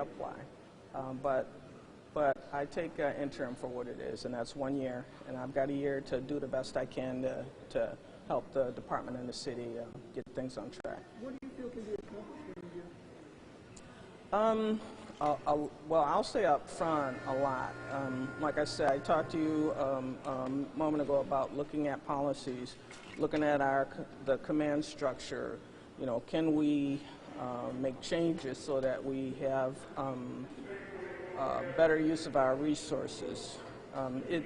apply. But I take interim for what it is, and that's 1 year, and I've got a year to do the best I can to help the department and the city get things on track. What do you feel can be accomplished in a year? Well, I'll say up front a lot. Like I said, I talked to you a moment ago about looking at policies, looking at the command structure. You know, can we make changes so that we have better use of our resources?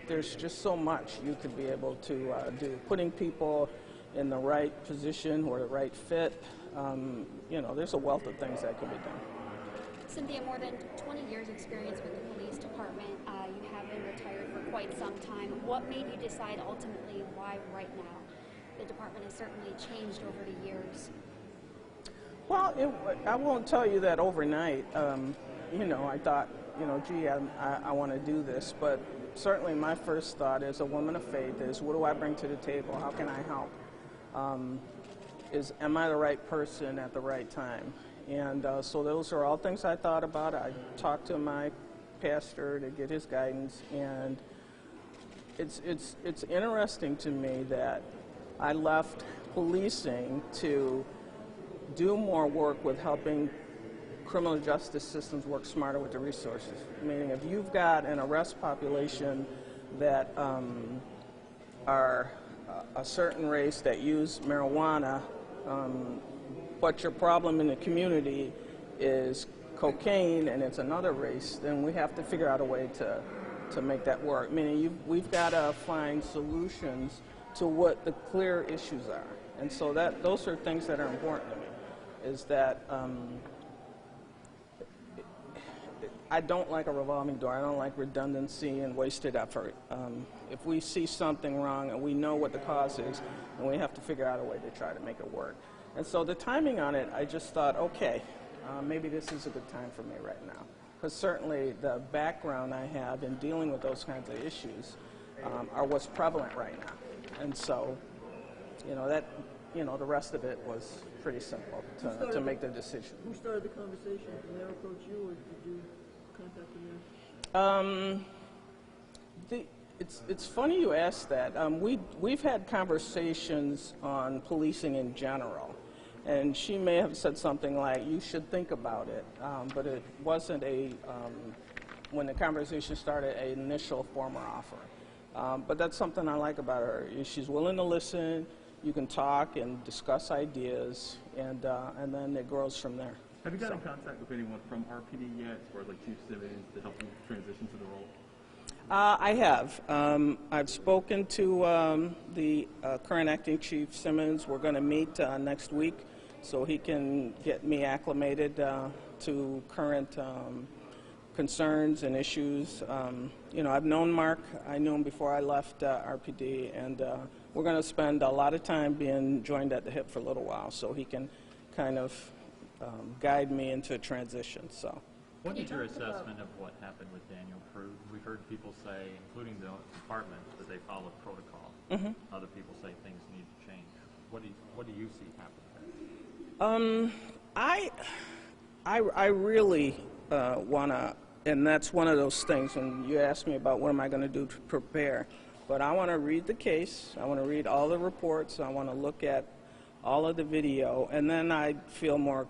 There's just so much you could be able to do. Putting people in the right position or the right fit, you know, there's a wealth of things that can be done. Cynthia, more than 20 years experience with the police department. You have been retired for quite some time. What made you decide ultimately why right now? The department has certainly changed over the years. Well, I won't tell you that overnight. You know, I thought, you know, gee, I want to do this. But certainly my first thought as a woman of faith is, what do I bring to the table? How can I help? Am I the right person at the right time? And so those are all things I thought about. I talked to my pastor to get his guidance, and it's interesting to me that I left policing to do more work with helping criminal justice systems work smarter with the resources. Meaning, if you've got an arrest population that are a certain race that use marijuana, but your problem in the community is cocaine and it's another race, then we have to figure out a way to make that work. Meaning, we've got to find solutions to what the clear issues are. And so those are things that are important to me, is that I don't like a revolving door. I don't like redundancy and wasted effort. If we see something wrong and we know what the cause is, then we have to figure out a way to try to make it work. And so the timing on it, I just thought, okay, maybe this is a good time for me right now. Because certainly the background I have in dealing with those kinds of issues are what's prevalent right now. And so, you know, the rest of it was pretty simple to make the decision. Who started the conversation? Did they approach you, or did you contact them? It's funny you ask that. We've had conversations on policing in general, and she may have said something like, "You should think about it," but it wasn't when the conversation started, an initial formal offer. But that's something I like about her. She's willing to listen. You can talk and discuss ideas, and then it grows from there. Have you got in contact with anyone from RPD yet, as far as like Chief Simmons, to help you transition to the role? I have. I've spoken to the current acting Chief Simmons. We're going to meet next week so he can get me acclimated to current concerns and issues. You know, I've known Mark. I knew him before I left RPD, and we're going to spend a lot of time being joined at the hip for a little while so he can kind of guide me into a transition. So. What is your assessment of what happened with Daniel Prue? We've heard people say, including the department, that they followed protocol. Mm-hmm. Other people say things need to change. What do you see happening? I really want to, and that's one of those things when you ask me about what am I going to do to prepare. But I want to read the case. I want to read all the reports. I want to look at all of the video, and then I feel more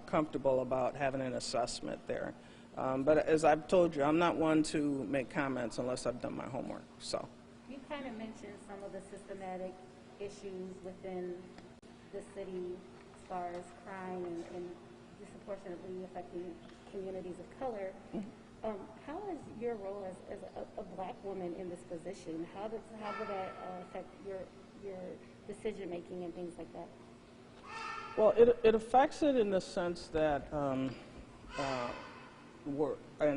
comfortable about having an assessment there. But as I've told you, I'm not one to make comments unless I've done my homework. So you kind of mentioned some of the systematic issues within the city as far as crime and disproportionately affecting communities of color. Mm-hmm. How is your role as a black woman in this position? How will that affect your decision making and things like that? Well, it affects it in the sense that and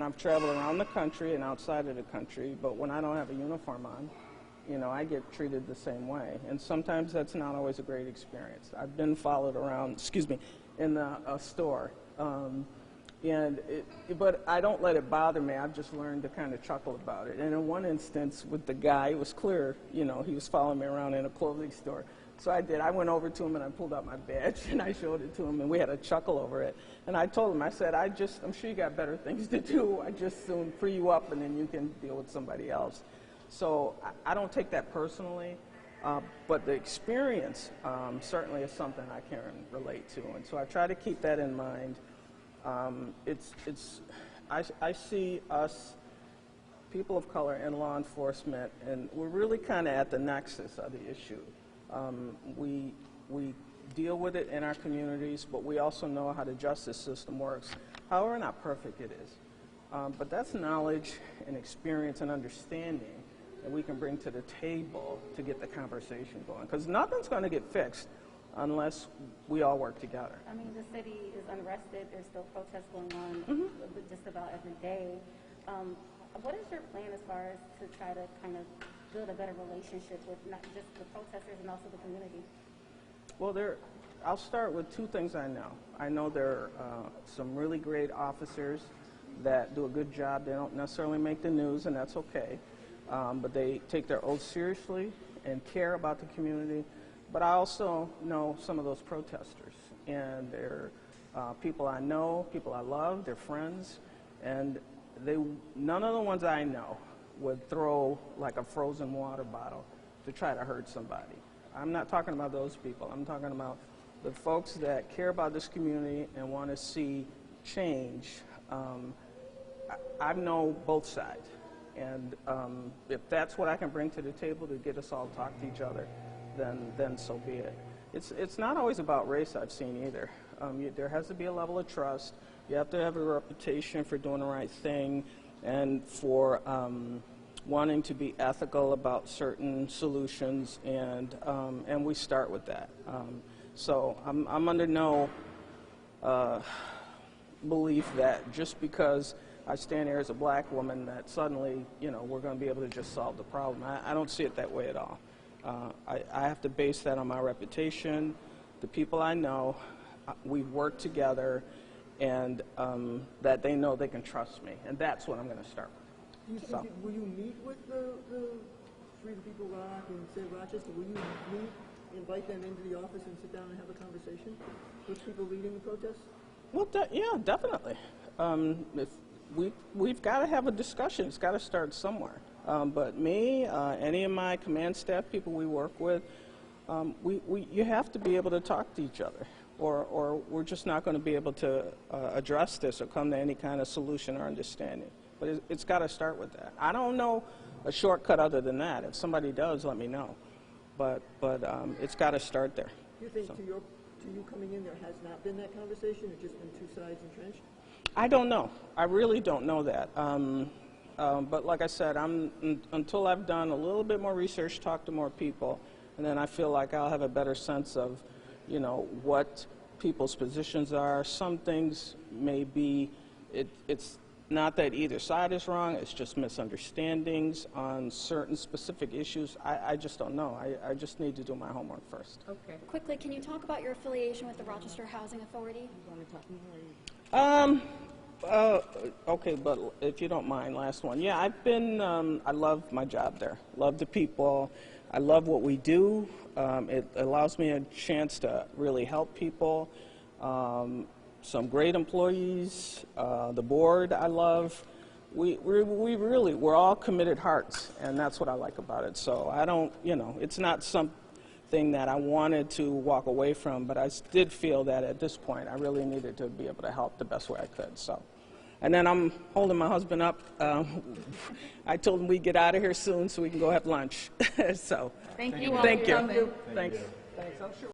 I've traveled around the country and outside of the country, but when I don't have a uniform on, you know, I get treated the same way. And sometimes that's not always a great experience. I've been followed around, in a store. But I don't let it bother me. I've just learned to kind of chuckle about it. And in one instance with the guy, it was clear, you know, he was following me around in a clothing store. So I did. I went over to him and I pulled out my badge and I showed it to him, and we had a chuckle over it. And I told him, I said, I'm sure you got better things to do. I just soon free you up and then you can deal with somebody else. So I don't take that personally, but the experience certainly is something I can relate to. And so I try to keep that in mind. I see us, people of color in law enforcement, and we're really kind of at the nexus of the issue. We deal with it in our communities, but we also know how the justice system works. However not perfect it is. But that's knowledge and experience and understanding that we can bring to the table to get the conversation going. Because nothing's going to get fixed unless we all work together. I mean, the city is unrested. There's still protests going on just about every day. What is your plan as far as to try to kind of build a better relationship with not just the protesters and also the community? Well, I'll start with two things I know. I know there are some really great officers that do a good job. They don't necessarily make the news, and that's okay. But they take their oath seriously and care about the community. But I also know some of those protesters, and they're people I know, people I love, they're friends, and none of the ones I know would throw like a frozen water bottle to try to hurt somebody. I'm not talking about those people. I'm talking about the folks that care about this community and want to see change. I know both sides, and if that's what I can bring to the table to get us all to talk to each other, then so be it. It's not always about race, I've seen either. There has to be a level of trust. You have to have a reputation for doing the right thing and for wanting to be ethical about certain solutions, and we start with that. So I'm under no belief that just because I stand here as a black woman that suddenly, we're going to be able to just solve the problem. I don't see it that way at all. I have to base that on my reputation, the people I know, we've worked together, and that they know they can trust me. And that's what I'm going to start with. Will you meet with the Free the People Rock and say Rochester? Will you meet, invite them into the office and sit down and have a conversation with people leading the protests? Well, yeah, definitely. If we've got to have a discussion. It's got to start somewhere. But me, any of my command staff people we work with, you have to be able to talk to each other, or we're just not going to be able to address this or come to any kind of solution or understanding. But it's got to start with that. I don't know a shortcut other than that. If somebody does, let me know. But it's got to start there. Do you think to you coming in there has not been that conversation? It's just been two sides entrenched? I don't know. I really don't know that. But like I said, until I've done a little bit more research, talked to more people, and then I feel like I'll have a better sense of, what people's positions are. Some things may be, it's not that either side is wrong, it's just misunderstandings on certain specific issues. I just don't know. I just need to do my homework first. Okay. Quickly, can you talk about your affiliation with the Rochester Housing Authority? You want to talk more? Okay, but if you don't mind, last one. Yeah, I love my job there. Love the people. I love what we do. It allows me a chance to really help people. Some great employees, the board I love. We're all committed hearts, and that's what I like about it. So I don't, it's not something that I wanted to walk away from, but I did feel that at this point I really needed to be able to help the best way I could. So, and then I'm holding my husband up. I told him we'd get out of here soon so we can go have lunch. So, Thank you. thank you. Thanks. I'm sure.